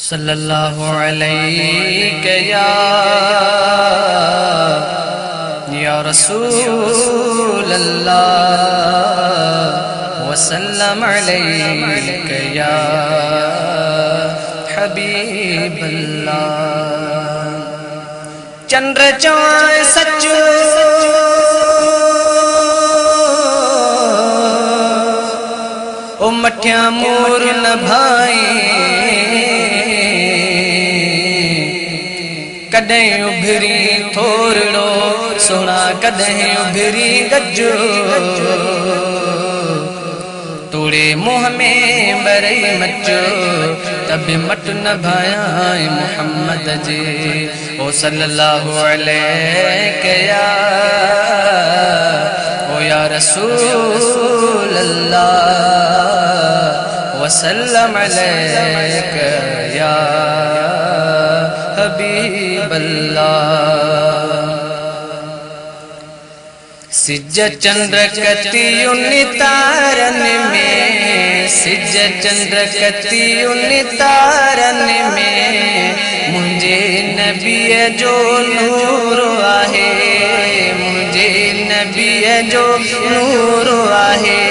صلی اللہ علیہ یا رسول اللہ وسلم علیک یا حبیب اللہ۔ چندر چوائے سچو او مٹھیاں مور نبھائی، کدیں ابھری تھوڑو سونا کدیں ابھری گجو، توڑے منہ میں برئی مچو تب مٹ نبھایا محمد جی او صلی اللہ علیہ یا رسول اللہ وسلم علیک یا حبیب اللہ۔ سج چندر کتی ان تارن میں، سج چندر کتی ان تارن میں مجھے نبی جو نور آہے، مجھے نبی جو نور آہے،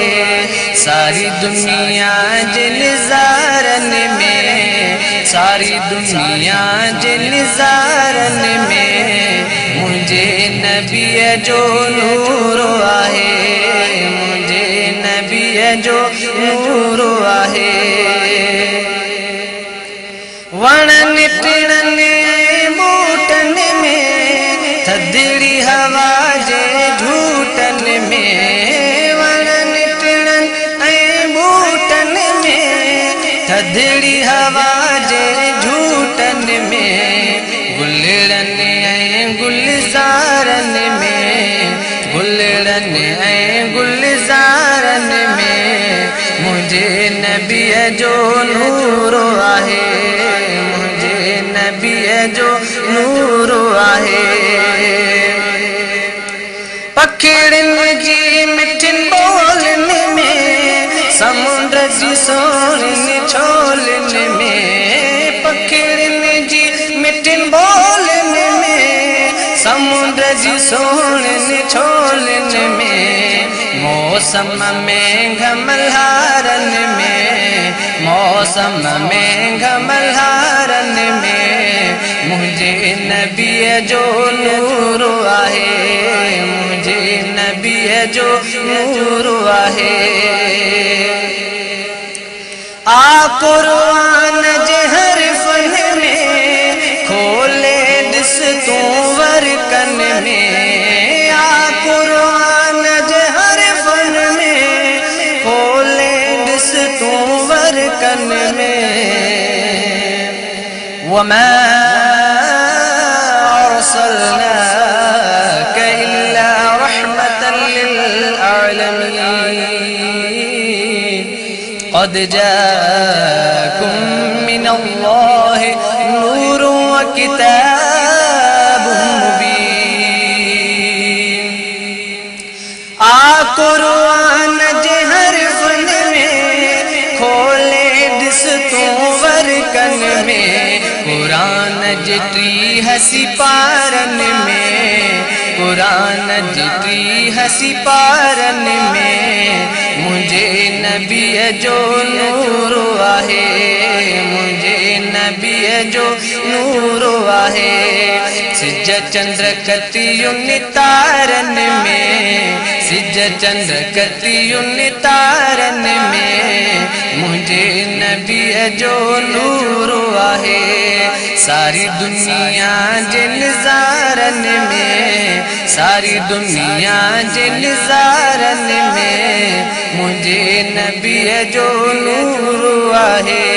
ساری دنیا جن زارن میں، ساری دنیا جن زارن میں مجھے نبی جو نور آہے، مجھے نبی جو نور آہے۔ وڑن ٹڑن موٹن میں تھدڑی ہوا جے جھوٹن میں، وڑن ٹڑن موٹن میں تھدڑی ہوا جے جھوٹن میں، گلڑن گلزارن میں، گلڑن گلزارن میں مجھے نبی جو نور آہے، مجھے نبی جو نور آہے۔ پکھڑن جی مٹھن بولن میں، سمندر جی سونن چھولن میں، پکھڑن جی مٹھن بولن میں، سمندر جی سونن چھولن میں، موسم میں گھملہارن میں، موسم میں گھملہارن میں مجھے نبی جو نور آہے، مجھے نبی جو نور آہے۔ آ قرآن جے ہر فن میں کھولے دس تو ورکن میں، آ قرآن جے ہر فن میں کھولے دس تو ورکن میں۔ وما أرسلناك إلا رحمة للعالمين، قد جاءكم من الله نور وكتاب مبين۔ آ قرآن جے ہر فن میں کھولے دس تو ورکن میں، قرآن جتری ہسی پارن میں، قرآن جتری ہسی پارن میں مجھے نبی جو نور آہے، مجھے نبی جو نور آہے۔ سج چندر کتی ان تارن میں، سج چندر کتی ان تارن میں مجھے نبی جو نور آہے، ساری دنیا جن زارن میں، ساری دنیا جن زارن میں مجھے نبی جو نور آہے۔